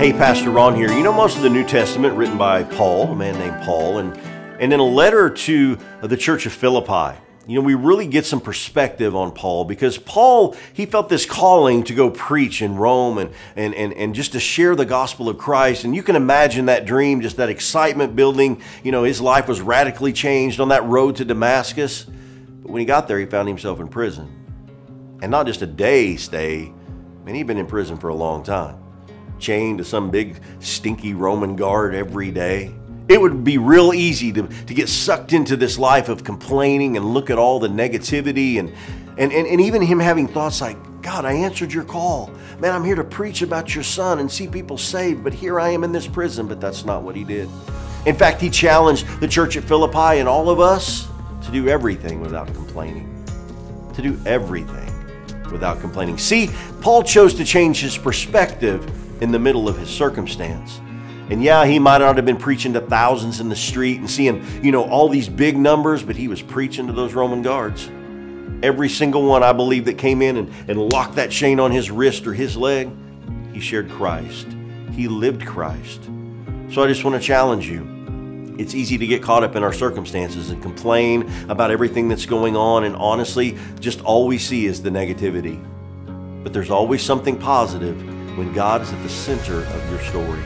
Hey, Pastor Ron here. You know, most of the New Testament written by Paul, a man named Paul, and in a letter to the church of Philippi. You know, we really get some perspective on Paul because Paul, he felt this calling to go preach in Rome and just to share the gospel of Christ. And you can imagine that dream, just that excitement building. You know, his life was radically changed on that road to Damascus. But when he got there, he found himself in prison. And not just a day stay. I mean, he'd been in prison for a long time. Chained to some big stinky Roman guard every day. It would be real easy to get sucked into this life of complaining and look at all the negativity and even him having thoughts like, God, I answered your call. Man, I'm here to preach about your son and see people saved, but here I am in this prison. But that's not what he did. In fact, he challenged the church at Philippi and all of us to do everything without complaining. To do everything without complaining. See, Paul chose to change his perspective in the middle of his circumstance. And yeah, he might not have been preaching to thousands in the street and seeing, you know, all these big numbers, but he was preaching to those Roman guards. Every single one, I believe, that came in and locked that chain on his wrist or his leg, he shared Christ. He lived Christ. So I just want to challenge you. It's easy to get caught up in our circumstances and complain about everything that's going on, and honestly, just all we see is the negativity. But there's always something positive when God is at the center of your story.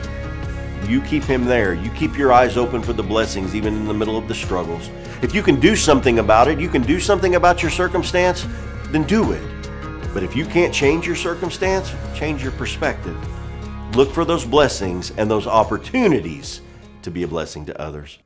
You keep Him there. You keep your eyes open for the blessings, even in the middle of the struggles. If you can do something about it, you can do something about your circumstance, then do it. But if you can't change your circumstance, change your perspective. Look for those blessings and those opportunities to be a blessing to others.